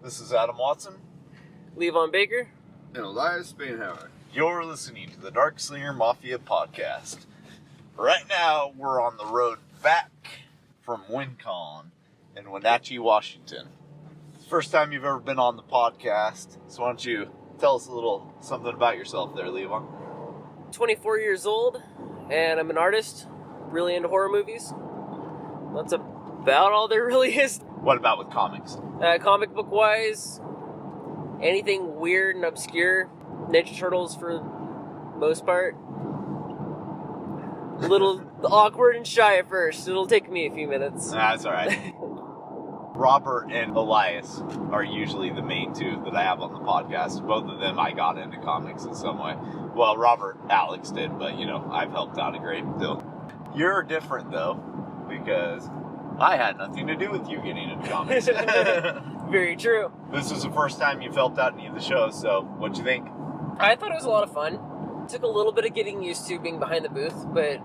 This is Adam Watson. Levon Baker. And Olias Spainhower. You're listening to the Darkslinger Mafia podcast. Right now, we're on the road back from Wen-Con in Wenatchee, Washington. It's the first time you've ever been on the podcast, so why don't you tell us a little something about yourself there, Levon? 24 years old, and I'm an artist, really into horror movies. That's about all there really is. What about with comics? Comic book wise, anything weird and obscure. Ninja Turtles for the most part. A little awkward and shy at first. It'll take me a few minutes. That's alright. Robert and Olias are usually the main two that I have on the podcast. Both of them I got into comics in some way. Well, Alex did, but I've helped out a great deal. You're different though, because I had nothing to do with you getting into comics. Very true. This was the first time you've helped out any of the shows, so what'd you think? I thought it was a lot of fun. Took a little bit of getting used to being behind the booth, but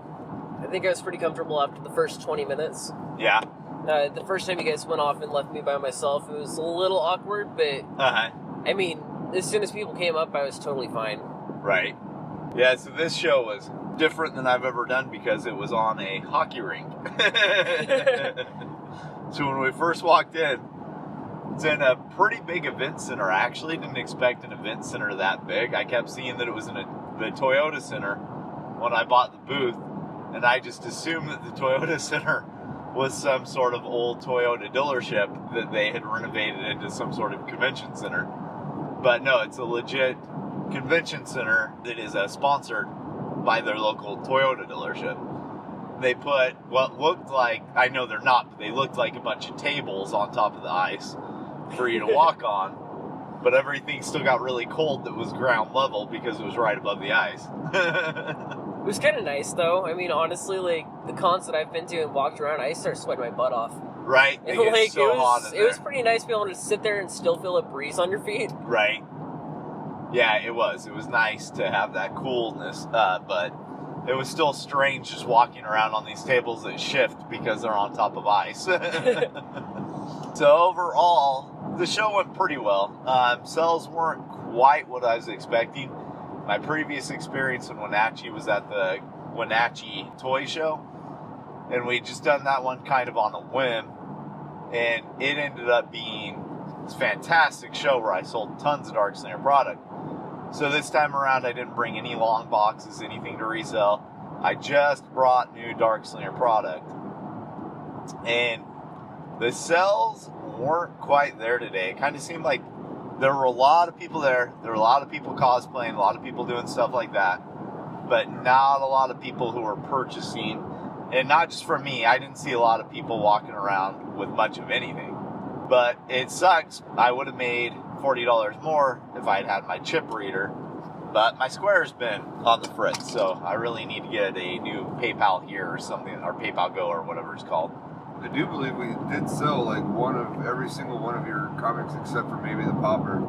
I think I was pretty comfortable after the first 20 minutes. Yeah. The first time you guys went off and left me by myself, it was a little awkward, but I mean, as soon as people came up, I was totally fine. Right. Yeah, so this show was different than I've ever done because it was on a hockey rink. So when we first walked in, it's in a pretty big event center. I actually didn't expect an event center that big. I kept seeing that it was in the Toyota Center when I bought the booth, and I just assumed that the Toyota Center was some sort of old Toyota dealership that they had renovated into some sort of convention center. But no, it's a legit convention center that is sponsored by their local Toyota dealership. They put what looked like, I know they're not, but they looked like a bunch of tables on top of the ice for you to walk on, but everything still got really cold that was ground level because it was right above the ice. It was kind of nice though. I mean, honestly, like the cons that I've been to and walked around, I start sweating my butt off. Right. It gets so hot in there. It was pretty nice to be able to sit there and still feel a breeze on your feet. Right. Yeah, it was. It was nice to have that coolness, but it was still strange just walking around on these tables that shift because they're on top of ice. So overall, the show went pretty well. Sales weren't quite what I was expecting. My previous experience in Wenatchee was at the Wenatchee Toy Show, and we'd just done that one kind of on a whim, and it ended up being this fantastic show where I sold tons of Darkslinger product. So this time around, I didn't bring any long boxes, anything to resell. I just brought new Darkslinger product, and the sales weren't quite there today. It kind of seemed like there were a lot of people there. There were a lot of people cosplaying, a lot of people doing stuff like that, but not a lot of people who were purchasing. And not just for me, I didn't see a lot of people walking around with much of anything. But it sucks. I would have made $40 more if I had had my chip reader. But my Square's been on the fritz, so I really need to get a new PayPal here or something, or PayPal Go or whatever it's called. I do believe we did sell like every single one of your comics except for maybe the popper.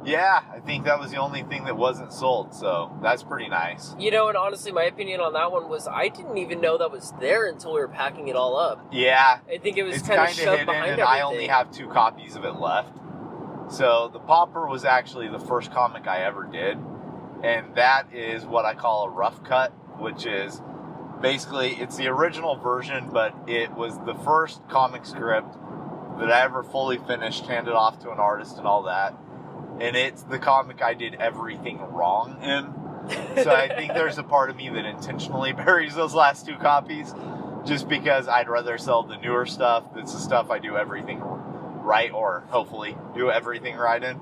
Yeah, I think that was the only thing that wasn't sold, so that's pretty nice. And honestly, my opinion on that one was I didn't even know that was there until we were packing it all up. Yeah. I think it was it's kind of hidden, shoved behind and everything. I only have 2 copies of it left. So the popper was actually the first comic I ever did, and that is what I call a rough cut, which is basically, it's the original version, but it was the first comic script that I ever fully finished, handed off to an artist and all that. And it's the comic I did everything wrong in. So I think there's a part of me that intentionally buries those last 2 copies, just because I'd rather sell the newer stuff. That's the stuff I do everything right, or hopefully do everything right in.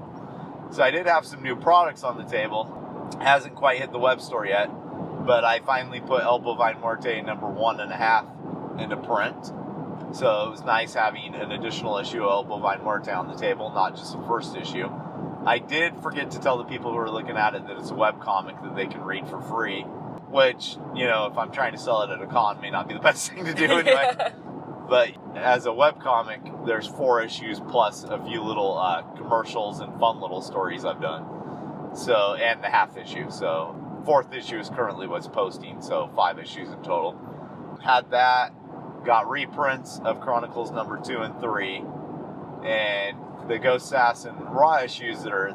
So I did have some new products on the table. Hasn't quite hit the web store yet, but I finally put El Bovine Muerte number 1.5 into print. So it was nice having an additional issue of El Bovine Muerte on the table, not just the first issue. I did forget to tell the people who are looking at it that it's a webcomic that they can read for free, which, if I'm trying to sell it at a con, may not be the best thing to do anyway. But as a webcomic, there's 4 issues plus a few little commercials and fun little stories I've done. So, and the half issue. So 4th issue is currently what's posting, so 5 issues in total. Had that, got reprints of Chronicles number 2 and 3, And the Ghost Assassin Raw issues that are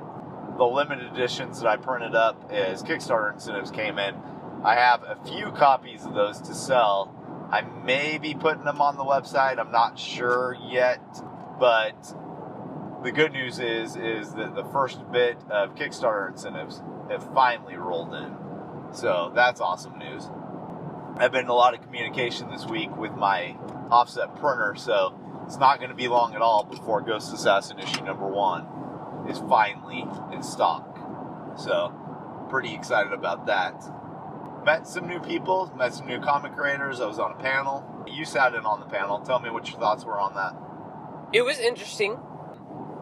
the limited editions that I printed up as Kickstarter incentives came in, I have a few copies of those to sell. I may be putting them on the website. I'm not sure yet, but the good news is that the first bit of Kickstarter incentives have finally rolled in. So that's awesome news. I've been in a lot of communication this week with my offset printer, so it's not going to be long at all before Ghost Assassin issue number 1 is finally in stock. So, pretty excited about that. Met some new people, met some new comic creators. I was on a panel. You sat in on the panel. Tell me what your thoughts were on that. It was interesting,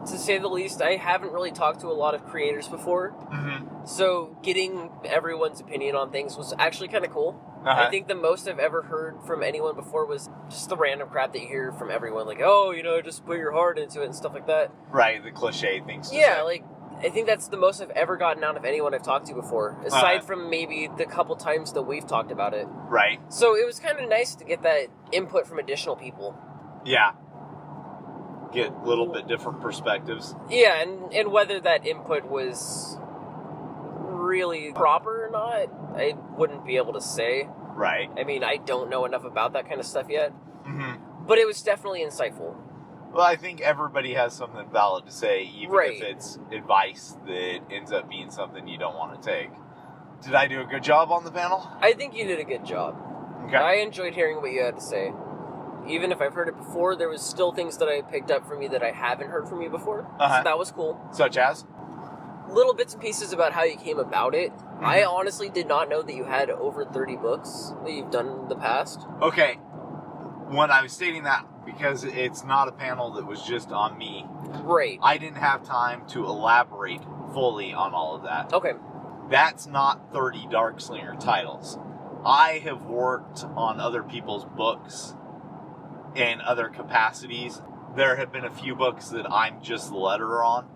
to say the least. I haven't really talked to a lot of creators before. Mm-hmm. So getting everyone's opinion on things was actually kind of cool. I think the most I've ever heard from anyone before was just the random crap that you hear from everyone. Like, oh, you know, just put your heart into it and stuff like that. Right, the cliche things to Yeah, say. like, I think that's the most I've ever gotten out of anyone I've talked to before. Aside from maybe the couple times that we've talked about it. Right. So it was kind of nice to get that input from additional people. Yeah. Get a little bit different perspectives. Yeah, and whether that input was really proper or not, I wouldn't be able to say. Right. I mean, I don't know enough about that kind of stuff yet. Mm-hmm. But it was definitely insightful. Well, I think everybody has something valid to say, even Right. if it's advice that ends up being something you don't want to take. Did I do a good job on the panel? I think you did a good job. Okay. I enjoyed hearing what you had to say. Even if I've heard it before, there was still things that I picked up from you that I haven't heard from you before. Uh-huh. So that was cool. Such as? Little bits and pieces about how you came about it. Mm-hmm. I honestly did not know that you had over 30 books that you've done in the past. Okay. When I was stating that, because it's not a panel that was just on me, Right. I didn't have time to elaborate fully on all of that. Okay. That's not 30 Darkslinger titles. I have worked on other people's books in other capacities. There have been a few books that I'm just the letterer on,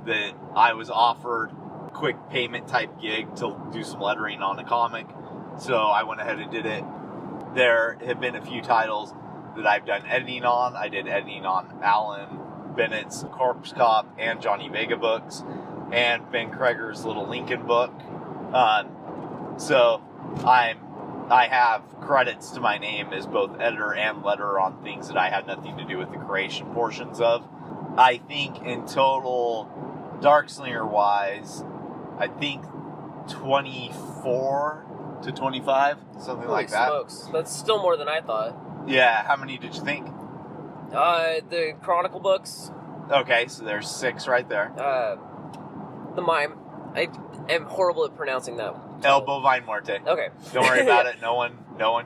that I was offered a quick payment type gig to do some lettering on a comic, so I went ahead and did it. There have been a few titles that I've done editing on. I did editing on Alan Bennett's Corpse Cop and Johnny Vega books, and Ben Kreger's Little Lincoln book. So I have credits to my name as both editor and letterer on things that I had nothing to do with the creation portions of. I think in total, Darkslinger wise, I think 24 to 25, something like that. Smokes. That's still more than I thought. Yeah, how many did you think? The Chronicle books. Okay, so there's 6 right there. The Mime. I am horrible at pronouncing that. El Bovine Muerte. Okay. Don't worry about it. No one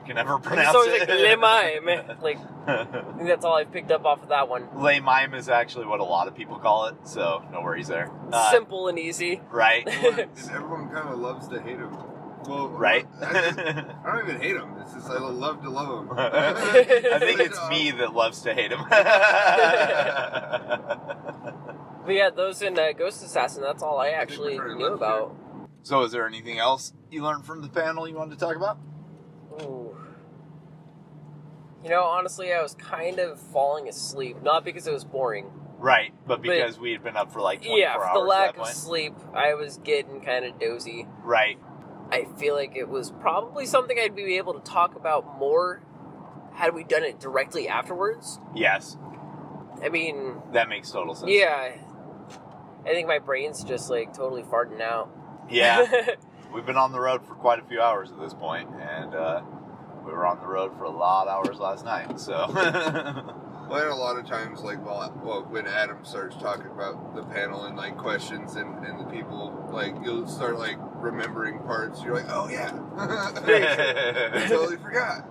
can ever pronounce It's always it. like Le Mime. Like, I think that's all I've picked up off of that one. Le Mime is actually what a lot of people call it, so no worries there. Simple and easy. Right. Everyone kind of loves to hate him. Well, Right. I don't even hate him. It's just I love to love him. I think it's me that loves to hate him. But yeah, those in Ghost Assassin, that's all I actually we're knew about. So is there anything else you learned from the panel you wanted to talk about? Ooh. You know, honestly, I was kind of falling asleep. Not because it was boring. Right, but because we had been up for like 24 Yeah, hours for the lack at that of point. sleep, I was getting kind of dozy. Right. I feel like it was probably something I'd be able to talk about more had we done it directly afterwards. Yes, I mean, that makes total sense. yeah. I think my brain's just like totally farting out. Yeah. We've been on the road for quite a few hours at this point, and we were on the road for a lot of hours last night, so... Well, and a lot of times, like, when Adam starts talking about the panel and, like, questions and the people, like, you'll start, like, remembering parts. You're like, oh, yeah. I totally forgot.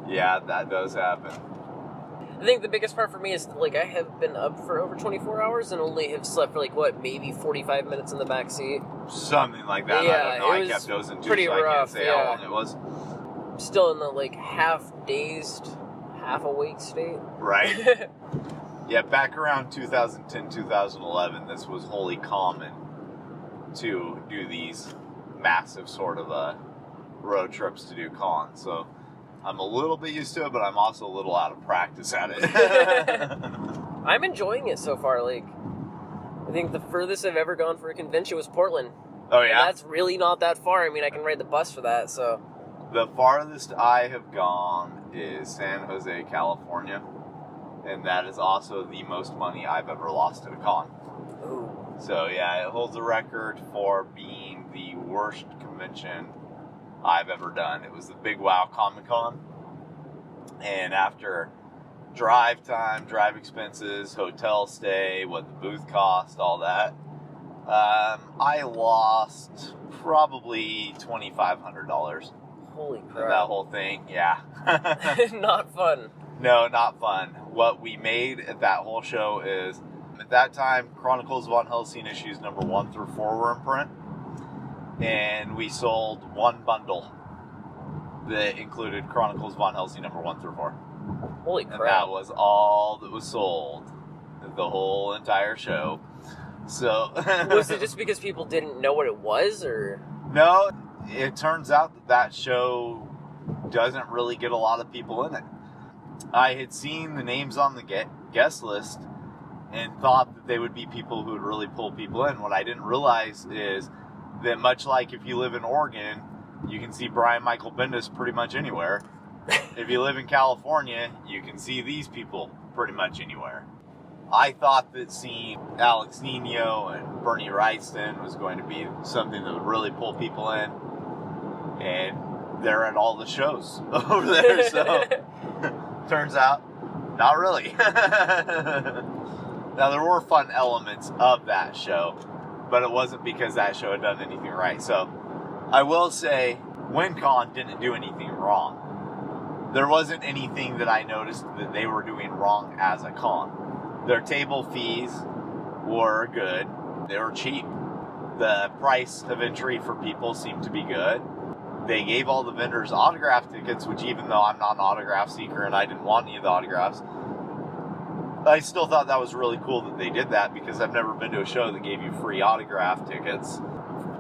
Yeah, that does happen. I think the biggest part for me is, like, I have been up for over 24 hours and only have slept for, like, what, maybe 45 minutes in the back seat. Something like that. Yeah, I don't know. it I was kept dozing too, pretty so I can't rough, say yeah. how long it was. Still in the, like, half-dazed, half-awake state. Right. Yeah, back around 2010, 2011, this was wholly common to do these massive sort of road trips to do cons. So I'm a little bit used to it, but I'm also a little out of practice at it. I'm enjoying it so far. Like, I think the furthest I've ever gone for a convention was Portland. Oh, yeah? And that's really not that far. I mean, I can ride the bus for that, so... The farthest I have gone is San Jose, California. And that is also the most money I've ever lost at a con. Ooh. So, yeah, it holds a record for being the worst convention I've ever done. It was the Big Wow Comic-Con. And after drive time, drive expenses, hotel stay, what the booth cost, all that, I lost probably $2,500. Holy That crap. whole thing, yeah. Not fun. No, not fun. What we made at that whole show is, at that time, Chronicles of Von Helsing issues number 1 through 4 were in print. And we sold one bundle that included Chronicles of Von Helsing number 1 through 4. Holy And crap. that was all that was sold. The whole entire show. So... Was it just because people didn't know what it was, or...? No, it turns out that show doesn't really get a lot of people in it. I had seen the names on the guest list and thought that they would be people who would really pull people in. What I didn't realize is that much like if you live in Oregon, you can see Brian Michael Bendis pretty much anywhere. If you live in California, you can see these people pretty much anywhere. I thought that seeing Alex Nino and Bernie Wrightston was going to be something that would really pull people in. And they're at all the shows over there, so turns out, not really. Now, there were fun elements of that show, but it wasn't because that show had done anything right. So, I will say, Wen-Con didn't do anything wrong. There wasn't anything that I noticed that they were doing wrong as a con. Their table fees were good. They were cheap. The price of entry for people seemed to be good. They gave all the vendors autograph tickets, which even though I'm not an autograph seeker and I didn't want any of the autographs, I still thought that was really cool that they did that, because I've never been to a show that gave you free autograph tickets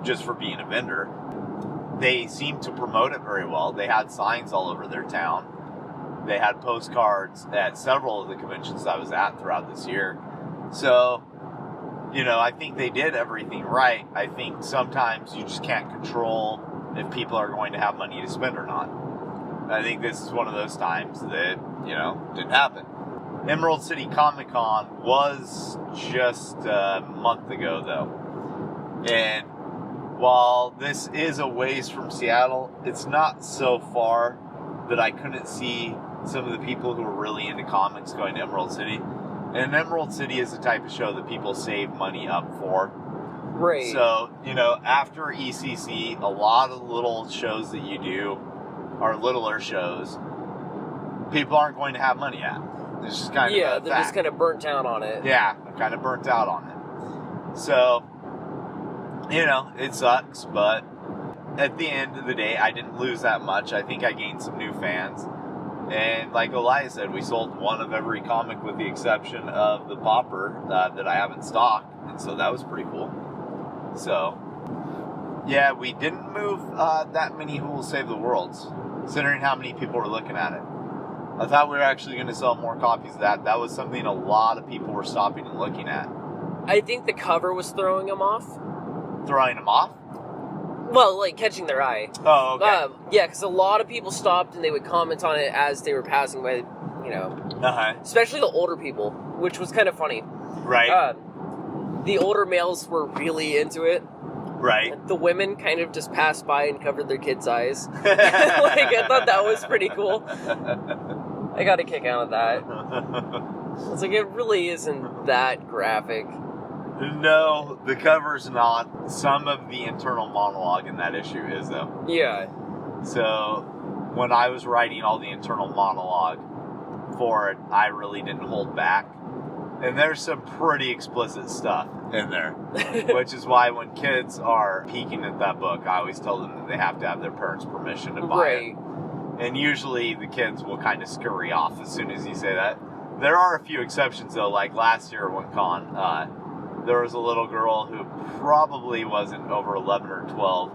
just for being a vendor. They seemed to promote it very well. They had signs all over their town. They had postcards at several of the conventions I was at throughout this year. So, you know, I think they did everything right. I think sometimes you just can't control if people are going to have money to spend or not. I think this is one of those times that, you know, didn't happen. Emerald City Comic Con was just a month ago, though. And while this is a ways from Seattle, it's not so far that I couldn't see some of the people who are really into comics going to Emerald City. And Emerald City is the type of show that people save money up for. Right. So, you know, after ECC, a lot of little shows that you do are littler shows. People aren't going to have money at. It's just kind of yeah, they're just kind of burnt out on it. Yeah, I'm kind of burnt out on it. So, you know, it sucks, but at the end of the day, I didn't lose that much. I think I gained some new fans. And like Olias said, we sold one of every comic with the exception of the Popper that I have in stock. And so that was pretty cool. So, yeah, we didn't move that many Who Will Save the Worlds, considering how many people were looking at it. I thought we were actually going to sell more copies of that. That was something a lot of people were stopping and looking at. I think the cover was throwing them off. Throwing them off? Well, like, catching their eye. Oh, okay. Yeah, because a lot of people stopped and they would comment on it as they were passing by, you know. Uh-huh. Especially the older people, which was kind of funny. Right. The older males were really into it. Right. The women kind of just passed by and covered their kids' eyes. Like, I thought that was pretty cool. I got a kick out of that. It's like, it really isn't that graphic. No, the cover's not. Some of the internal monologue in that issue is, though. Yeah. So, when I was writing all the internal monologue for it, I really didn't hold back. And there's some pretty explicit stuff in there. Which is why when kids are peeking at that book, I always tell them that they have to have their parents' permission to buy it. And usually the kids will kind of scurry off as soon as you say that. There are a few exceptions, though. Like last year at Wen-Con, there was a little girl who probably wasn't over 11 or 12,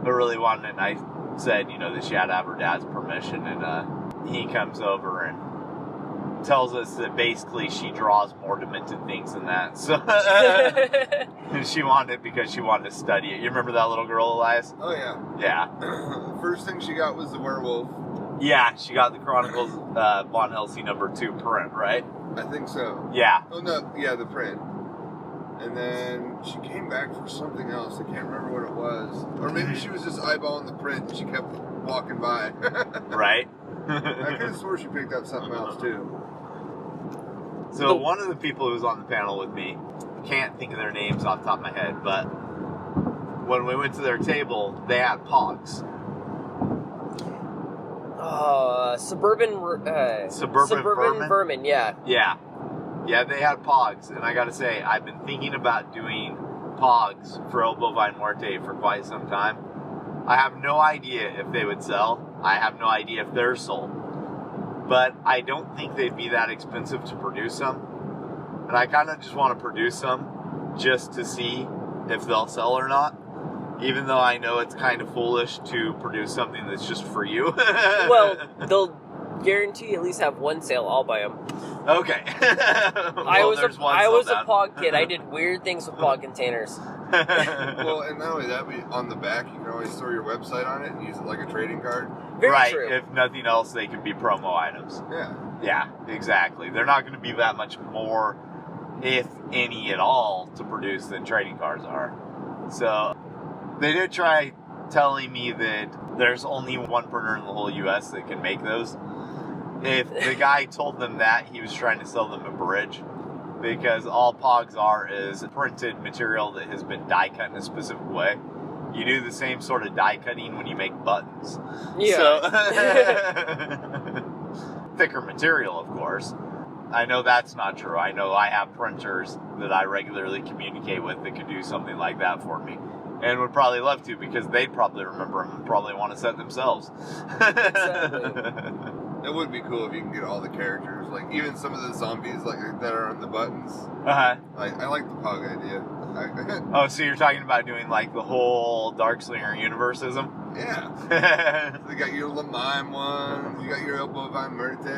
but really wanted a nice, said, that she had to have her dad's permission, and he comes over and tells us that basically she draws more demented things than that. So and she wanted it because she wanted to study it. You remember that little girl, Elias? Oh, yeah. Yeah. First thing she got was the werewolf. Yeah, she got the Chronicles Von Helsing #2 print, right? I think so. Yeah. Oh, no. Yeah, the print. And then she came back for something else. I can't remember what it was. Or maybe she was just eyeballing the print and she kept walking by. Right? I could have swore she picked up something else, too. So one of the people who was on the panel with me, can't think of their names off the top of my head, but when we went to their table, they had Pogs. Suburban Vermin, yeah. Yeah, they had Pogs, and I gotta say, I've been thinking about doing Pogs for El Bovine Muerte for quite some time. I have no idea if they would sell. I have no idea if they're sold. But I don't think they'd be that expensive to produce them. And I kind of just want to produce them just to see if they'll sell or not. Even though I know it's kind of foolish to produce something that's just for you. Well, they'll guarantee at least have one sale. I'll buy them. Okay. I was a Pog kid. I did weird things with Pog containers. Well, and not only that, but on the back, you can always store your website on it and use it like a trading card. Very true. If nothing else, they can be promo items. Yeah. Yeah, exactly. They're not going to be that much more, if any at all, to produce than trading cards are. So, they did try telling me that there's only one printer in the whole U.S. that can make those. If the guy told them that, he was trying to sell them a bridge. Because all Pogs are is printed material that has been die cut in a specific way. You do the same sort of die cutting when you make buttons. Yeah. So, thicker material, of course. I know that's not true. I know I have printers that I regularly communicate with that could do something like that for me. And would probably love to, because they'd probably remember them and probably want to set themselves. Exactly. It would be cool if you can get all the characters, like even some of the zombies like that are on the buttons. Uh-huh. Like I like the Pog idea. Oh, so you're talking about doing like the whole Darkslinger universeism? Yeah. So you got your Lamime ones, you got your El Bovine Muerte,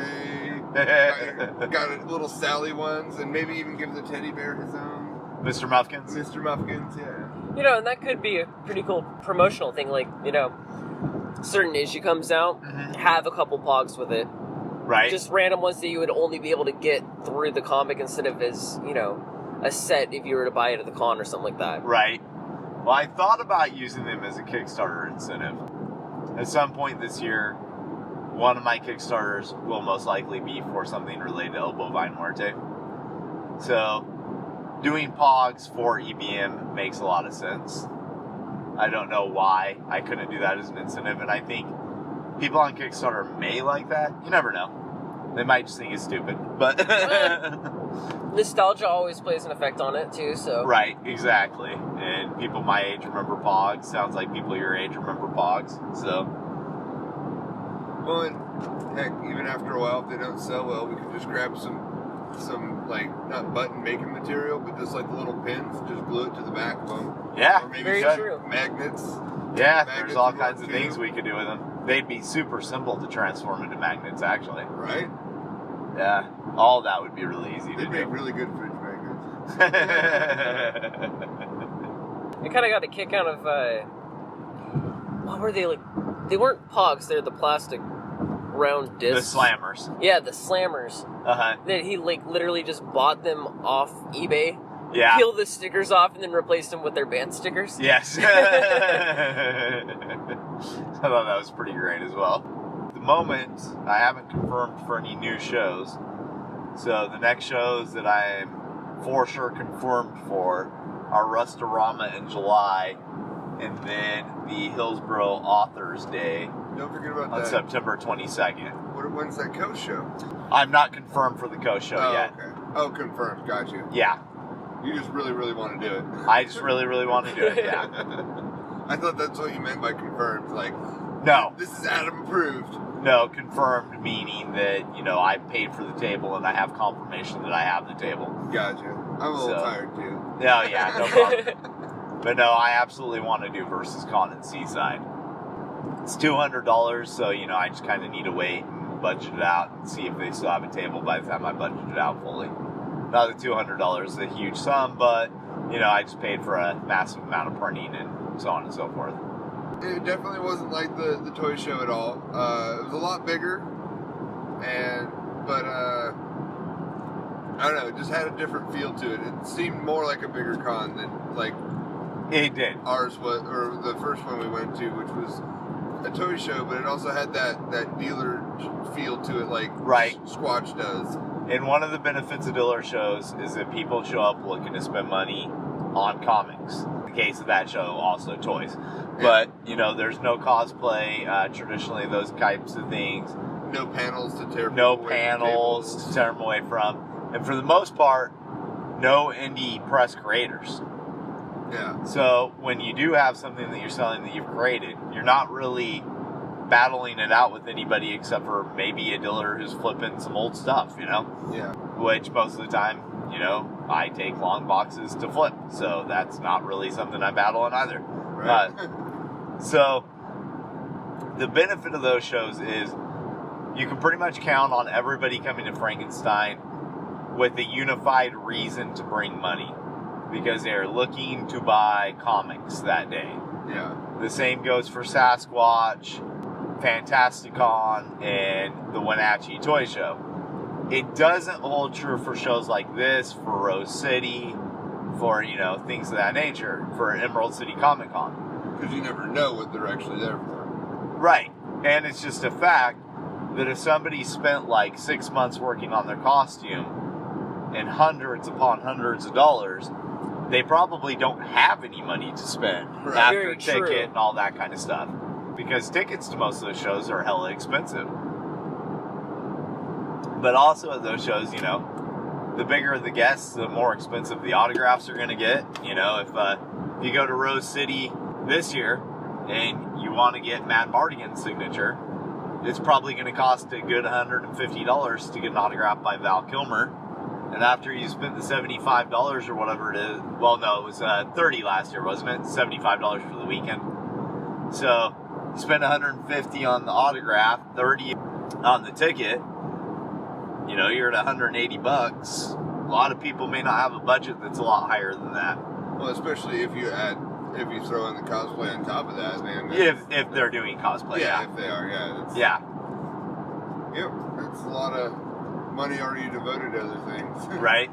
got little Sally ones, and maybe even give the teddy bear his own. Mr. Muffkins? Mr. Muffkins, yeah. And that could be a pretty cool promotional thing. Like, certain issue comes out, have a couple Pogs with it. Right. Just random ones that you would only be able to get through the comic instead of as, a set if you were to buy it at the con or something like that. Right. Well, I thought about using them as a Kickstarter incentive. At some point this year, one of my Kickstarters will most likely be for something related to El Bovine Muerte. So, doing Pogs for EBM makes a lot of sense. I don't know why I couldn't do that as an incentive, and I think people on Kickstarter may like that. You never know. They might just think it's stupid, but... Nostalgia always plays an effect on it, too, so... Right, exactly. And people my age remember Pogs. Sounds like people your age remember Pogs, so... Well, and heck, even after a while, if they don't sell well, we could just grab some like, not button making material, but just like the little pins, just glue it to the back of them. Yeah, or maybe very true. Magnets. Yeah, Magnets there's all would kinds work of things too. we could do with them. They'd be super simple to transform into magnets, actually. Right? Yeah, all that would be really easy to They'd make do. really good fridge magnets. I kind of got a kick out of, what were they, like? They weren't Pogs, they're the plastic round The discs. slammers. Yeah, the slammers. Uh-huh. That he, literally just bought them off eBay, Yeah. peeled the stickers off, and then replaced them with their band stickers. Yes. I thought that was pretty great as well. At the moment, I haven't confirmed for any new shows. So the next shows that I am for sure confirmed for are Rustorama in July, and then the Hillsborough Authors Day Don't forget about on that. September 22nd. When's that coast show? I'm not confirmed for the Coast Show yet. Okay. Oh, confirmed. Got you. Yeah, You just really, really want to do it. I just really, really want to do it, yeah. I thought that's what you meant by confirmed. Like, No, this is Adam approved. no, confirmed meaning that, I paid for the table and I have confirmation that I have the table. Gotcha. I'm a little So- tired too. No, yeah, no problem. But no, I absolutely want to do Versus Con and Seaside. It's $200, so, you know, I just kind of need to wait and budget it out and see if they still have a table by the time I budget it out fully. Not that $200 is a huge sum, but, you know, I just paid for a massive amount of printing and so on and so forth. It definitely wasn't like the toy show at all. It was a lot bigger, but I don't know, it just had a different feel to it. It seemed more like a bigger con than like It did. ours was, or the first one we went to, which was a toy show, but it also had that dealer feel to it, like Right. Squatch does. And one of the benefits of dealer shows is that people show up looking to spend money on comics. In the case of that show, also toys. But, you know, there's no cosplay, traditionally those types of things. No panels to tear No people away from panels tables. to tear them away from. And for the most part, no indie press creators. Yeah. So when you do have something that you're selling that you've created, you're not really battling it out with anybody except for maybe a dealer who's flipping some old stuff, you know? Yeah. Which most of the time, you know, I take long boxes to flip. So that's not really something I battle on either. Right. So the benefit of those shows is you can pretty much count on everybody coming to Frankenstein with a unified reason to bring money because they're looking to buy comics that day. Yeah. The same goes for Sasquatch, Fantasticon, and the Wenatchee Toy Show. It doesn't hold true for shows like this, for Rose City, for, you know, things of that nature, for Emerald City Comic Con. Because you never know what they're actually there for. Right. And it's just a fact that if somebody spent like 6 months working on their costume and hundreds upon hundreds of dollars, they probably don't have any money to spend Right. after Very ticket true. and all that kind of stuff. Because tickets to most of those shows are hella expensive. But also at those shows, you know, the bigger the guests, the more expensive the autographs are going to get. You know, if you go to Rose City this year and you want to get Matt Mardigan's signature, it's probably going to cost a good $150 to get an autograph by Val Kilmer. And after you spent the $75 or whatever it is, well, no, it was $30 last year, wasn't it? $75 for the weekend. So you spend $150 on the autograph, $30 on the ticket. You know, you're at $180. A lot of people may not have a budget that's a lot higher than that. Well, especially if you throw in the cosplay on top of that, man. If they're doing cosplay, yeah, yeah. if they are, yeah. Yeah, Yep, that's a lot of money already devoted to other things. right?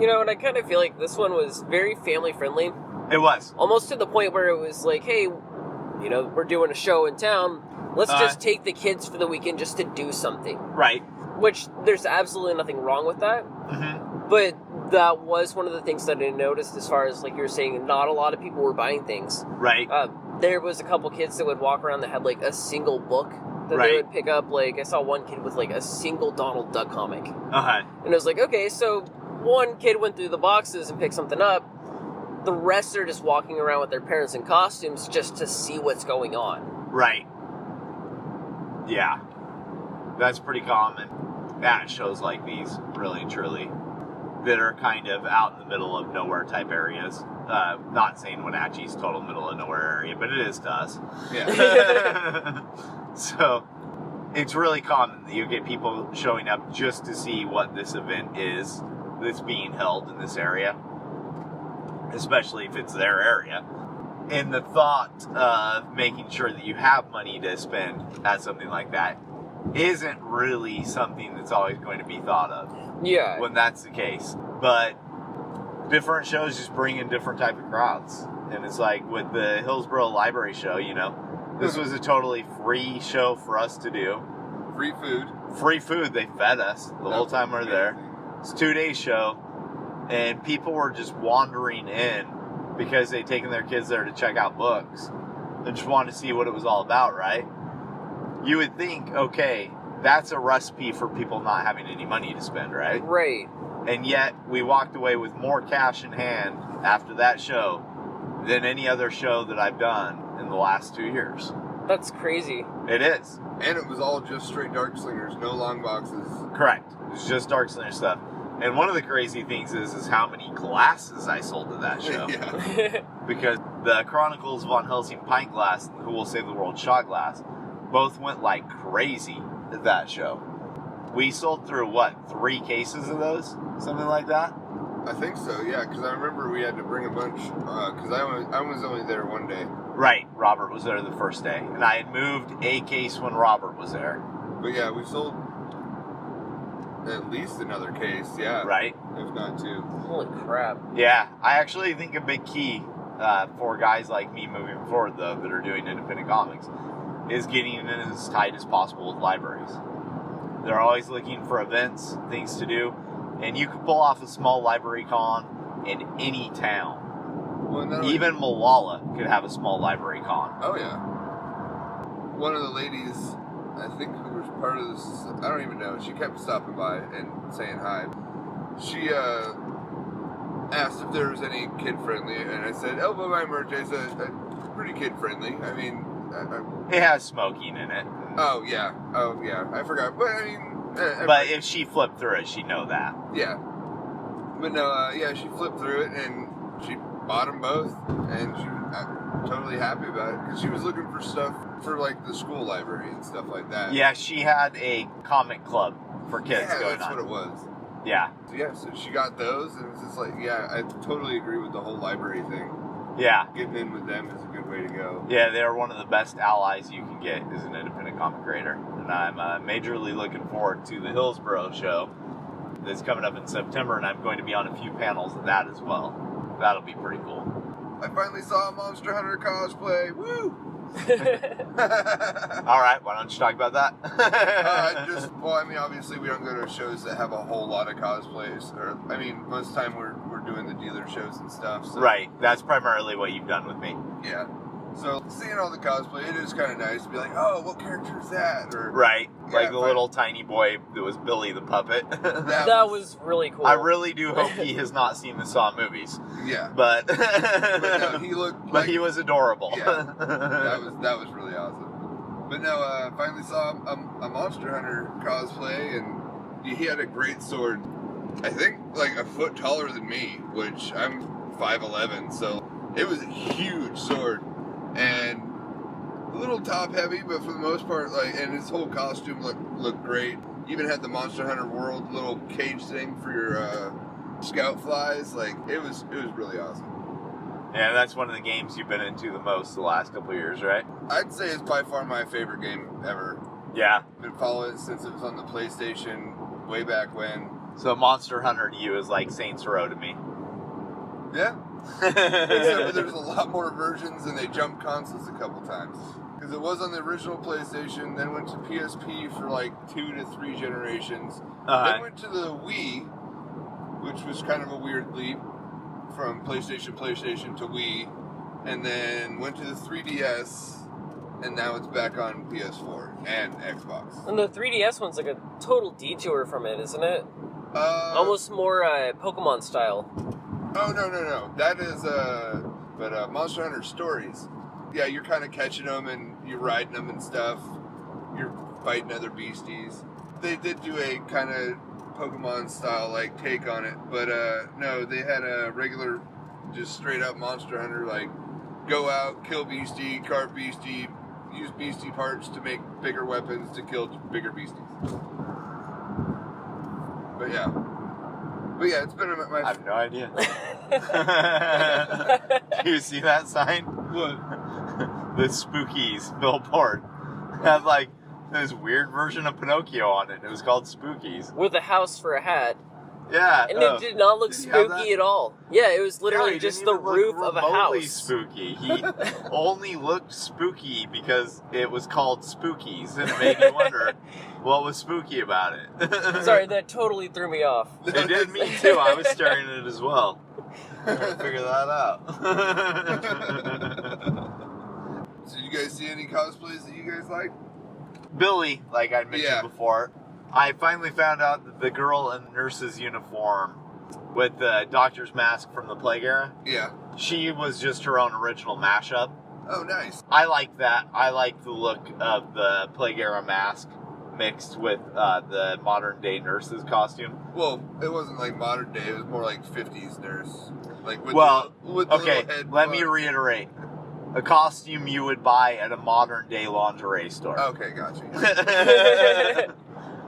You know, and I kind of feel like this one was very family friendly, It was. almost to the point where it was like, hey, you know, we're doing a show in town. Let's just take the kids for the weekend just to do something. Right. Which there's absolutely nothing wrong with that. Mm-hmm. But that was one of the things that I noticed as far as, like you were saying, not a lot of people were buying things. Right. There was a couple kids that would walk around that had, like, a single book that Right. they would pick up. Like, I saw one kid with, like, a single Donald Duck comic. Uh-huh. And it was like, okay, so one kid went through the boxes and picked something up. The rest are just walking around with their parents in costumes just to see what's going on. Right. Yeah. That's pretty common at shows like these, really and truly, that are kind of out in the middle of nowhere type areas. Not saying Wenatchee's total middle of nowhere area, but it is to us. Yeah. So it's really common that you get people showing up just to see what this event is that's being held in this area, especially if it's their area. And the thought of making sure that you have money to spend at something like that isn't really something that's always going to be thought of Yeah. when that's the case. But different shows just bring in different type of crowds. And it's like with the Hillsborough Library show, you know, this was a totally free show for us to do. Free food. Free food, they fed us the whole time we were there. It's a 2-day show, and people were just wandering in because they'd taken their kids there to check out books and just wanted to see what it was all about, right? You would think, okay, that's a recipe for people not having any money to spend, right? Right. And yet, we walked away with more cash in hand after that show than any other show that I've done in the last 2 years. That's crazy. It is. And it was all just straight Darkslingers, no long boxes. Correct. It's just Darkslinger stuff. And one of the crazy things is how many glasses I sold to that show. Yeah. because the Chronicles von Helsing pint glass and the Who Will Save the World shot glass both went like crazy at that show. We sold through, 3 cases of those? Something like that? I think so, yeah, because I remember we had to bring a bunch, because I was only there one day. Right, Robert was there the first day. And I had moved a case when Robert was there. But yeah, we sold at least another case, yeah. Right? If not 2. Holy crap. Yeah, I actually think a big key for guys like me moving forward, though, that are doing independent comics, is getting in as tight as possible with libraries. They're always looking for events, things to do, and you can pull off a small library con in any town. Well, Even Malala could have a small library con. Oh, yeah. One of the ladies, I think who was part of this, I don't even know, she kept stopping by and saying hi. She asked if there was any kid-friendly, and I said, oh, but my merch is pretty kid-friendly. I mean... It has smoking in it. Oh, yeah. I forgot. But, I mean... But if she flipped through it, she'd know that. Yeah. But no, she flipped through it, and she bought them both, and she was totally happy about it, because she was looking for stuff for, like, the school library and stuff like that. Yeah, she had a comic club for kids going on. Yeah, that's what it was. Yeah. So, yeah, so she got those, and it's just like, yeah, I totally agree with the whole library thing. Yeah. Getting in with them is a good way to go. Yeah, they're one of the best allies you can get as an independent comic creator. And I'm majorly looking forward to the Hillsborough show that's coming up in September, and I'm going to be on a few panels of that as well. That'll be pretty cool. I finally saw a Monster Hunter cosplay. Woo! All right, why don't you talk about that? Obviously we don't go to shows that have a whole lot of cosplays. Most of the time we're doing the dealer shows and stuff. So. Right, that's primarily what you've done with me. Yeah. So seeing all the cosplay, it is kind of nice to be like, oh, what character is that? Or right, like the little tiny boy that was Billy the puppet. That was really cool. I really do hope he has not seen the Saw movies. Yeah, but no, he looked. But he was adorable. Yeah, that was really awesome. But no, I finally saw a Monster Hunter cosplay, and he had a great sword. I think like a foot taller than me, which I'm 5'11", so it was a huge sword. And a little top heavy, but for the most part, and his whole costume looked great. Even had the Monster Hunter World little cage thing for your scout flies. It was really awesome. Yeah, that's one of the games you've been into the most the last couple of years, right? I'd say it's by far my favorite game ever. Yeah. Been following it since it was on the PlayStation way back when. So Monster Hunter to you is like Saints Row to me. Yeah. Except there's a lot more versions, and they jumped consoles a couple times. Because it was on the original PlayStation, then went to PSP for 2 to 3 generations. Then went to the Wii, which was kind of a weird leap from PlayStation to Wii. And then went to the 3DS, and now it's back on PS4 and Xbox. And the 3DS one's like a total detour from it, isn't it? Almost more Pokemon style. Oh, no. That is, but Monster Hunter Stories. Yeah, you're kind of catching them and you're riding them and stuff. You're fighting other beasties. They did do a kind of Pokemon style, take on it. But, no, they had a regular, just straight up Monster Hunter, go out, kill beastie, carve beastie, use beastie parts to make bigger weapons to kill bigger beasties. But, yeah. It's been my... I have no idea. Do you see that sign? What? The Spookies billboard had this weird version of Pinocchio on it. It was called Spookies. With a house for a hat. Yeah. And it did not look spooky at all. Yeah, it was literally just the roof of a house. Spooky. He only looked spooky because it was called Spookies, and it made me wonder what was spooky about it. Sorry, that totally threw me off. It did me too. I was staring at it as well. Trying to figure that out. So you guys see any cosplays that you guys like? Billy, like I mentioned before, I finally found out that the girl in the nurse's uniform with the doctor's mask from the Plague Era, she was just her own original mashup. Oh, nice. I like that. I like the look of the Plague Era mask mixed with the modern day nurse's costume. Well, it wasn't like modern day. It was more like 50s nurse. Like with with the okay, little head let me reiterate. A costume you would buy at a modern day lingerie store. Okay, gotcha.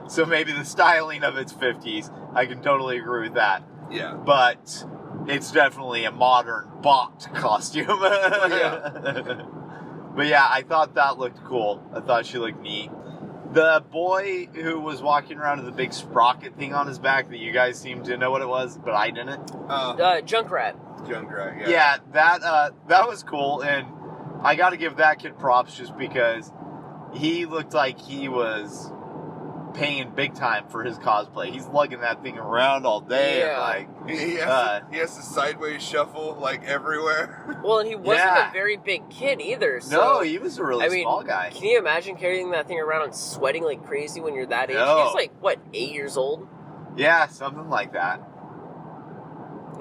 So maybe the styling of it's 50s. I can totally agree with that. Yeah. But it's definitely a modern bought costume. Yeah. But yeah, I thought that looked cool. I thought she looked neat. The boy who was walking around with the big sprocket thing on his back that you guys seem to know what it was, but I didn't. Junkrat. Junkrat, yeah. Yeah, that was cool, and I got to give that kid props just because he looked like he was paying big time for his cosplay. He's lugging that thing around all day. Yeah. And He has to sideways shuffle like everywhere. Well, and he wasn't a very big kid either. So, no, he was a really small guy. Can you imagine carrying that thing around and sweating like crazy when you're that age? No. He was like, what, 8 years old? Yeah, something like that.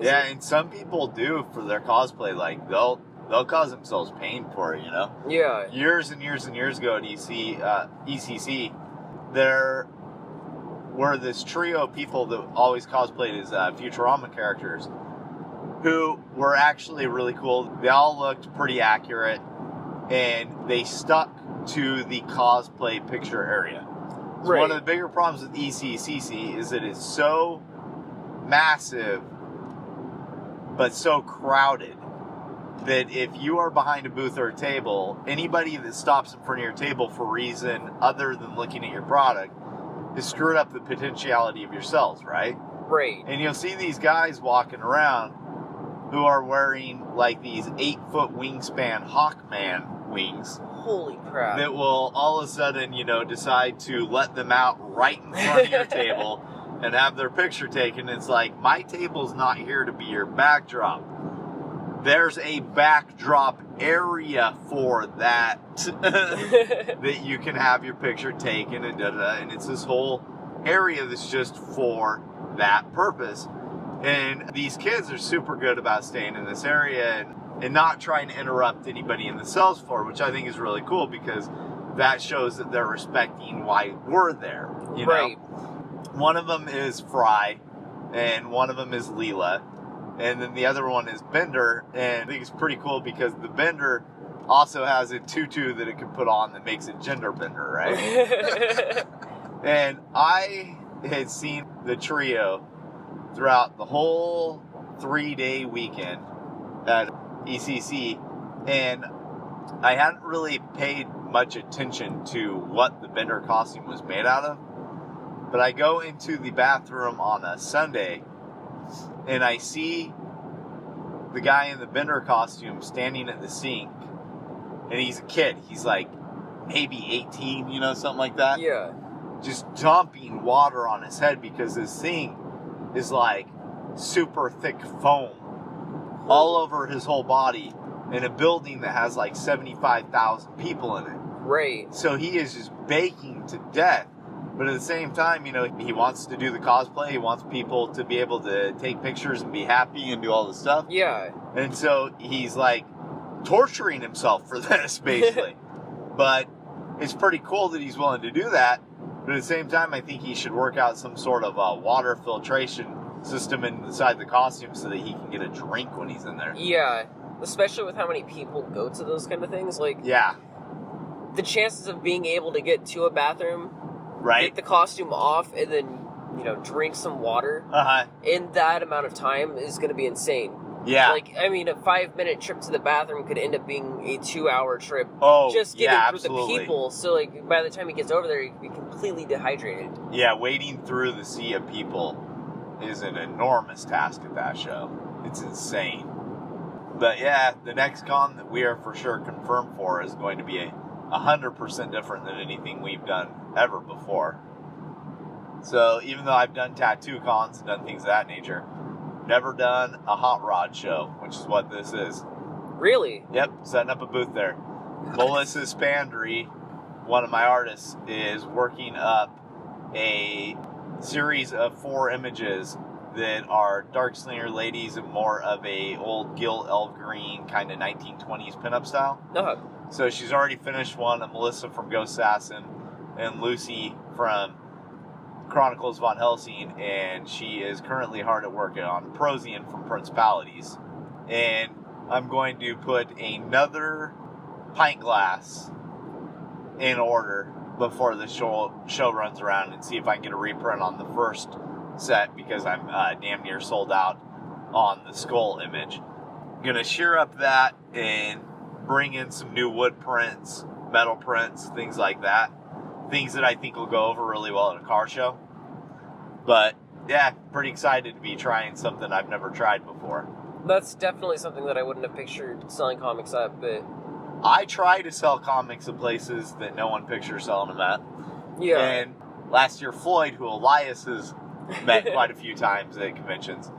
Yeah, and some people do for their cosplay. Like they'll cause themselves pain for it, you know. Yeah. Years and years and years ago at ECC, there were this trio of people that always cosplayed as Futurama characters, who were actually really cool. They all looked pretty accurate, and they stuck to the cosplay picture area. So Right. one of the bigger problems with ECCC is that it's so massive, but so crowded, that if you are behind a booth or a table, anybody that stops in front of your table for a reason other than looking at your product is screwing up the potentiality of your cells, right? Right. And you'll see these guys walking around who are wearing like these 8-foot wingspan Hawkman wings Holy crap. that will all of a sudden, you know, decide to let them out right in front of your table and have their picture taken. It's like, my table's not here to be your backdrop. There's a backdrop area for that that you can have your picture taken and da-da-da, and it's this whole area that's just for that purpose. And these kids are super good about staying in this area and not trying to interrupt anybody in the sales floor, which I think is really cool because that shows that they're respecting why we're there. You know? Right. One of them is Fry, and one of them is Leela. And then the other one is Bender, and I think it's pretty cool because the Bender also has a tutu that it can put on that makes it gender bender, right? And I had seen the trio throughout the whole 3-day weekend at ECC, and I hadn't really paid much attention to what the Bender costume was made out of. But I go into the bathroom on a Sunday, and I see the guy in the Bender costume standing at the sink, and he's a kid. He's like maybe 18, you know, something like that. Yeah. Just dumping water on his head because this thing is like super thick foam all over his whole body in a building that has like 75,000 people in it. Right. So he is just baking to death. But at the same time, you know, he wants to do the cosplay. He wants people to be able to take pictures and be happy and do all this stuff. Yeah. And so he's like torturing himself for this, basically. But it's pretty cool that he's willing to do that. But at the same time, I think he should work out some sort of water filtration system inside the costume so that he can get a drink when he's in there. Yeah. Especially with how many people go to those kind of things. Like, Yeah. the chances of being able to get to a bathroom, Right? get the costume off, and then, you know, drink some water Uh-huh. in that amount of time is going to be insane. Yeah. Like, I mean, a 5-minute trip to the bathroom could end up being a 2-hour trip. Oh, Just getting yeah, through absolutely. the people. So, like, by the time he gets over there, he'd be completely dehydrated. Yeah, wading through the sea of people is an enormous task at that show. It's insane. But yeah, the next con that we are for sure confirmed for is going to be 100% different than anything we've done ever before. So even though I've done tattoo cons and done things of that nature, never done a hot rod show, which is what this is. Really? Yep, setting up a booth there. Melissa Spandry, one of my artists, is working up a series of 4 images that are Darkslinger ladies in more of a old Gil Elf Green kind of 1920s pinup style. Uh-huh. So she's already finished one, a Melissa from Ghost Assassin, and Lucy from Chronicles von Helsing, and she is currently hard at work on Prosian from Principalities. And I'm going to put another pint glass in order before the show runs around and see if I can get a reprint on the first set, because I'm damn near sold out on the skull image. I'm going to shear up that and bring in some new wood prints, metal prints, things like that. Things that I think will go over really well at a car show. But yeah, pretty excited to be trying something I've never tried before. That's definitely something that I wouldn't have pictured selling comics at, but... I try to sell comics at places that no one pictures selling them at. Yeah. And last year, Floyd, who Olias has met quite a few times at conventions,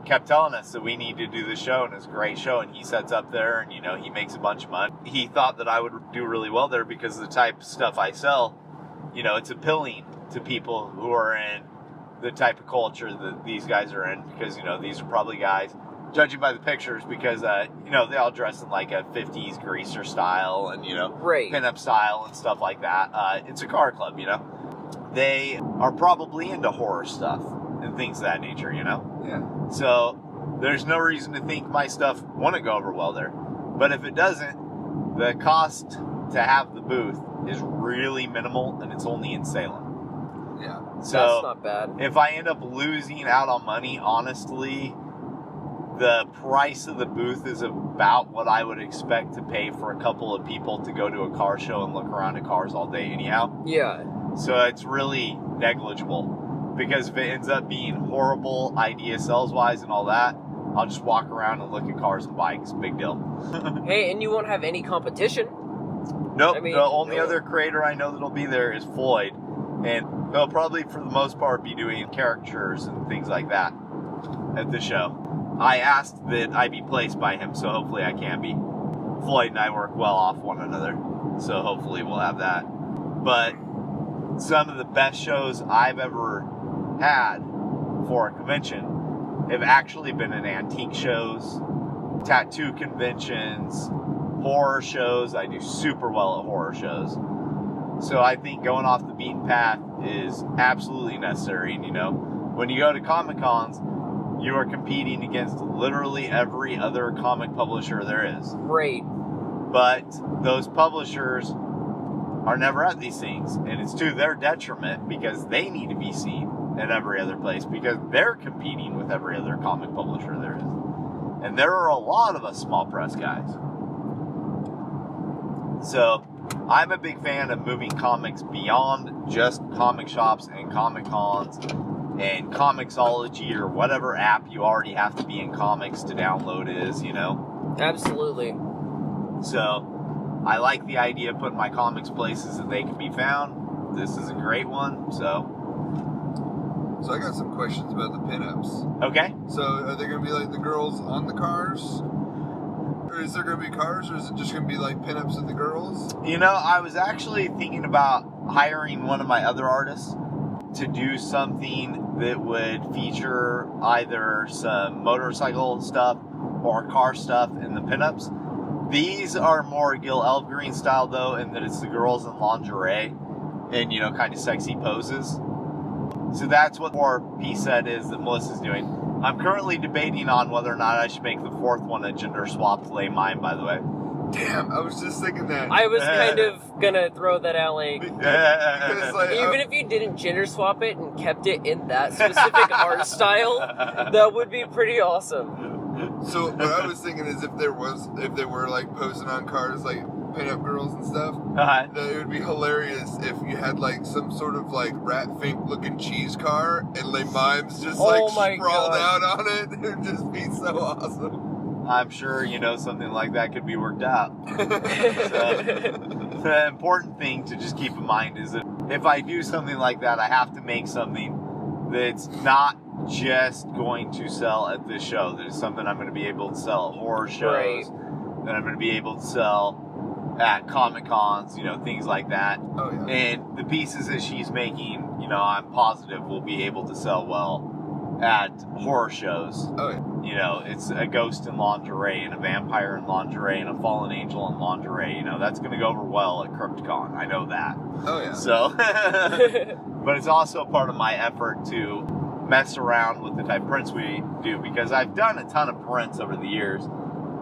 kept telling us that we need to do this show, and it's a great show, and he sets up there, and, you know, he makes a bunch of money. He thought that I would do really well there because of the type of stuff I sell. You know, it's appealing to people who are in the type of culture that these guys are in, because, you know, these are probably guys, judging by the pictures, because, you know, they all dress in like a 50s greaser style and, you know, right. pinup style and stuff like that. It's a car club, you know. They are probably into horror stuff and things of that nature, you know. Yeah. So there's no reason to think my stuff wouldn't go over well there. But if it doesn't, the cost to have the booth is really minimal, and it's only in Salem. Yeah. So that's not bad. If I end up losing out on money, honestly, the price of the booth is about what I would expect to pay for a couple of people to go to a car show and look around at cars all day anyhow. Yeah. So it's really negligible, because if it ends up being horrible idea sales-wise and all that, I'll just walk around and look at cars and bikes. Big deal. Hey, and you won't have any competition. Nope. I mean, the only other creator I know that'll be there is Floyd, and they'll probably, for the most part, be doing caricatures and things like that at the show. I asked that I be placed by him, so hopefully I can be. Floyd and I work well off one another, so hopefully we'll have that. But some of the best shows I've ever had for a convention have actually been in antique shows, tattoo conventions, horror shows. I do super well at horror shows. So I think going off the beaten path is absolutely necessary. And, you know, when you go to Comic-Cons, you are competing against literally every other comic publisher there is. Right. But those publishers are never at these things, and it's to their detriment, because they need to be seen at every other place, because they're competing with every other comic publisher there is. And there are a lot of us small press guys. So I'm a big fan of moving comics beyond just comic shops and comic cons and Comixology or whatever app you already have to be in comics to download is, you know. Absolutely. So I like the idea of putting my comics places that they can be found. This is a great one. So I got some questions about the pinups. Okay. So are they going to be like the girls on the cars? Or is there going to be cars, or is it just going to be like pinups of the girls? You know, I was actually thinking about hiring one of my other artists to do something that would feature either some motorcycle stuff or car stuff in the pinups. These are more Gil Elfgreen style, though, in that it's the girls in lingerie and, you know, kind of sexy poses. So that's what the 4-piece set is that Melissa's doing. I'm currently debating on whether or not I should make the fourth one a gender swap to lay mine, by the way. Damn, I was just thinking that. I was kind of gonna throw that out, like, Because, like, even if you didn't gender swap it and kept it in that specific art style, that would be pretty awesome. So what I was thinking is if they were like posing on cars like pinup girls and stuff, that it would be hilarious if you had like some sort of like rat fink looking cheese car and like mimes just like sprawled out on it. It would just be so awesome. I'm sure, you know, something like that could be worked out. So, the important thing to just keep in mind is that if I do something like that, I have to make something that's not just going to sell at this show. That is something I'm going to be able to sell at horror shows, that I'm going to be able to sell at Comic Cons, you know, things like that. Oh, yeah. And the pieces that she's making, you know, I'm positive will be able to sell well at horror shows. Oh, yeah. You know, it's a ghost in lingerie and a vampire in lingerie and a fallen angel in lingerie. You know, that's going to go over well at CryptCon. I know that. Oh, yeah. So, but it's also a part of my effort to mess around with the type of prints we do, because I've done a ton of prints over the years,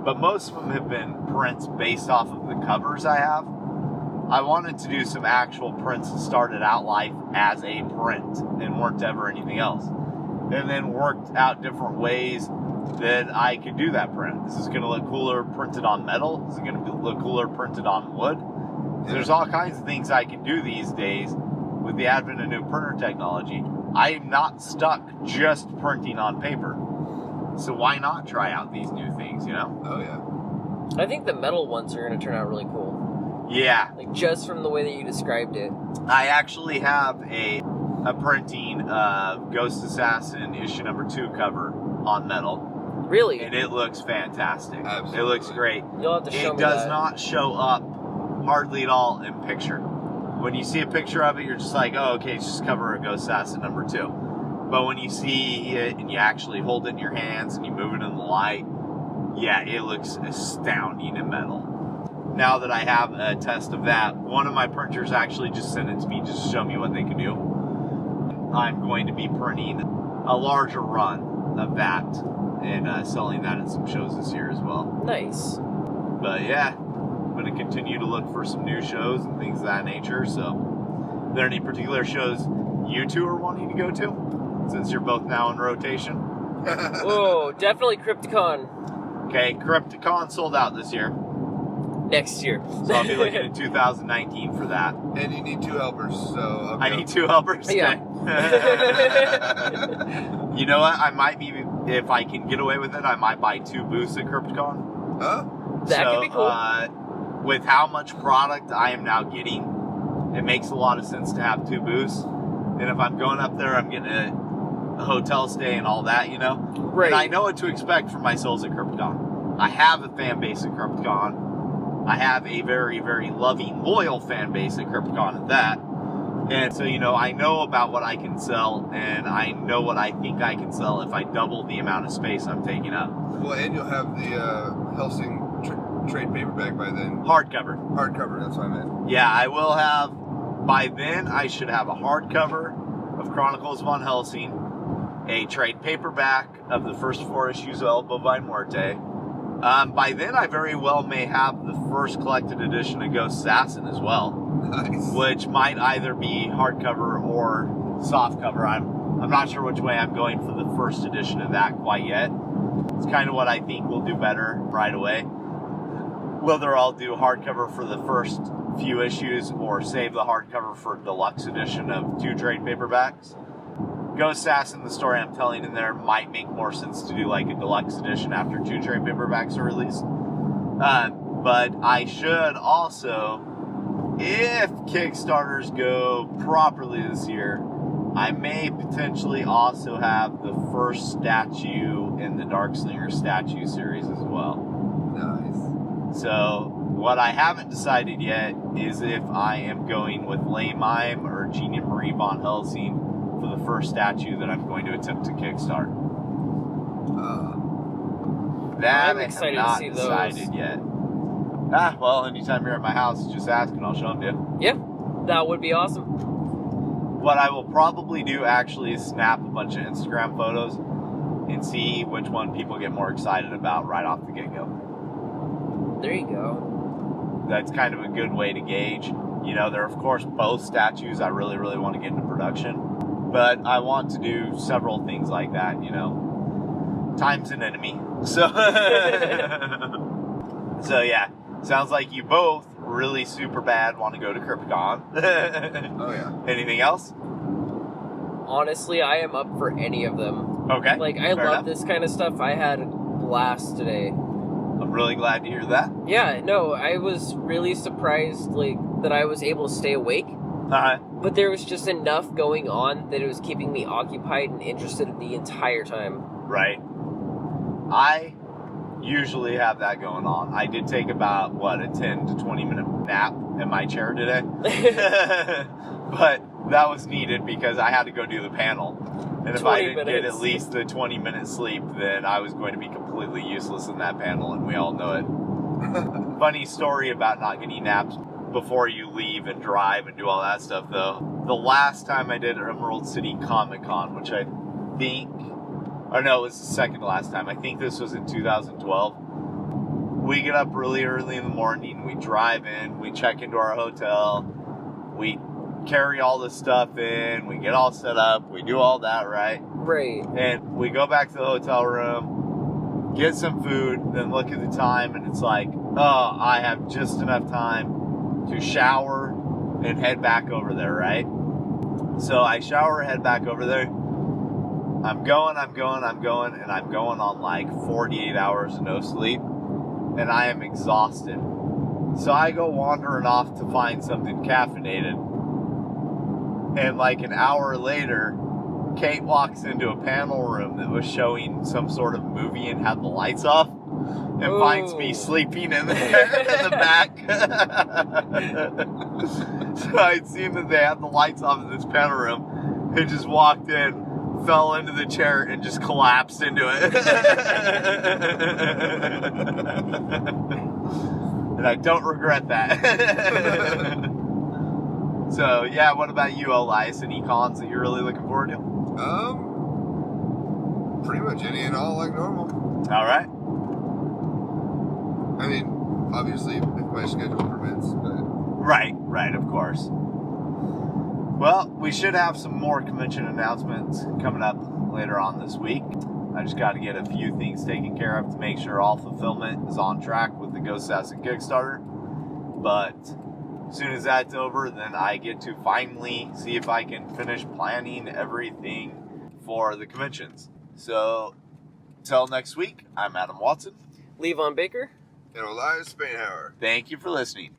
but most of them have been prints based off of the covers I have. I wanted to do some actual prints that started out life as a print and weren't ever anything else. And then worked out different ways that I could do that print. This is going to look cooler printed on metal. This is going to look cooler printed on wood. There's all kinds of things I can do these days with the advent of new printer technology. I am not stuck just printing on paper. So why not try out these new things, you know? Oh, yeah. I think the metal ones are going to turn out really cool. Yeah. Like, just from the way that you described it. I actually have a printing of Ghost Assassin issue number 2 cover on metal. Really? And it looks fantastic. Absolutely. It looks great. You'll have to show me It does that. not show up hardly at all in picture. When you see a picture of it, you're just like, oh, okay, it's just cover of Ghost Assassin number 2. But when you see it and you actually hold it in your hands and you move it in the light, yeah, it looks astounding in metal. Now that I have a test of that, one of my printers actually just sent it to me just to show me what they can do. I'm going to be printing a larger run of that and selling that at some shows this year as well. Nice. But yeah, I'm going to continue to look for some new shows and things of that nature. So, are there any particular shows you two are wanting to go to, since you're both now in rotation? Whoa, definitely CryptCon Okay, CryptCon sold out this year, next year. so I'll be looking at 2019 for that. And you need 2 helpers, so... I need 2 helpers. Yeah. You know what? I might be, if I can get away with it, I might buy 2 booths at CryptCon. Huh? That could be cool. With how much product I am now getting, it makes a lot of sense to have 2 booths. And if I'm going up there, I'm getting a hotel stay and all that, you know? Right. And I know what to expect from my souls at CryptCon. I have a fan base at CryptCon. I have a very, very loving, loyal fan base at CryptCon at that. And so, you know, I know about what I can sell, and I know what I think I can sell if I double the amount of space I'm taking up. Well, and you'll have the Helsing trade paperback by then. Hardcover. Hardcover, that's what I meant. Yeah, I will have, by then, I should have a hardcover of Chronicles von Helsing, a trade paperback of the first 4 issues of El Bovine Muerte. By then, I very well may have the first collected edition of Ghost Assassin as well. Nice. Which might either be hardcover or softcover. I'm not sure which way I'm going for the first edition of that quite yet. It's kind of what I think will do better right away. Whether I'll do hardcover for the first few issues or save the hardcover for deluxe edition of 2 trade paperbacks. Ghost Assassin, the story I'm telling in there, might make more sense to do like a deluxe edition after 2 trade paperbacks are released. But I should also, if Kickstarters go properly this year, I may potentially also have the first statue in the Darkslinger statue series as well. Nice. So, what I haven't decided yet is if I am going with Lay Mime or Jeannie Marie von Helsing for the first statue that I'm going to attempt to kickstart. That I'm excited I have not to see decided those. yet. Well, anytime you're at my house, just ask and I'll show them to you. Yeah, that would be awesome. What I will probably do actually is snap a bunch of Instagram photos and see which one people get more excited about right off the get-go. There you go. That's kind of a good way to gauge. You know, there are, of course, both statues I really, really want to get into production. But I want to do several things like that, you know. Time's an enemy. So, so yeah. Sounds like you both really super bad want to go to CryptCon. Oh, yeah. Anything else? Honestly, I am up for any of them. Okay. Like, I fair love enough. this kind of stuff. I had a blast today. I'm really glad to hear that. Yeah, no, I was really surprised, like, that I was able to stay awake. But there was just enough going on that it was keeping me occupied and interested the entire time. right. I usually have that going on. I did take about, a 10 to 20 minute nap in my chair today. But that was needed because I had to go do the panel. And if I didn't get at least the 20-minute sleep, then I was going to be completely useless in that panel, and we all know it. Funny story about not getting naps before you leave and drive and do all that stuff, though. The last time I did Emerald City Comic Con, which I think, or no, it was the second to last time. I think this was in 2012. We get up really early in the morning. We drive in. We check into our hotel. We carry all the stuff in. We get all set up. We do all that, right? Right. And we go back to the hotel room, get some food, then look at the time, and it's like, oh, I have just enough time to shower and head back over there, right? So I shower, head back over there. I'm going, and I'm going on like 48 hours of no sleep, and I am exhausted. So I go wandering off to find something caffeinated, and like an hour later, Kate walks into a panel room that was showing some sort of movie and had the lights off, and finds me sleeping in there in the back. So I'd seen that they had the lights off in this panel room, and just walked in, fell into the chair, and just collapsed into it. And I don't regret that. So, yeah, what about you, Olias? Any cons that you're really looking forward to? Pretty much any and all like normal. All right. I mean, obviously, if my schedule permits, but... Right, of course. Well, we should have some more convention announcements coming up later on this week. I just got to get a few things taken care of to make sure all fulfillment is on track with the Ghost Assassin Kickstarter. But as soon as that's over, then I get to finally see if I can finish planning everything for the conventions. So, till next week, I'm Adam Watson. Levon Baker. And Olias Spainhower. Thank you for listening.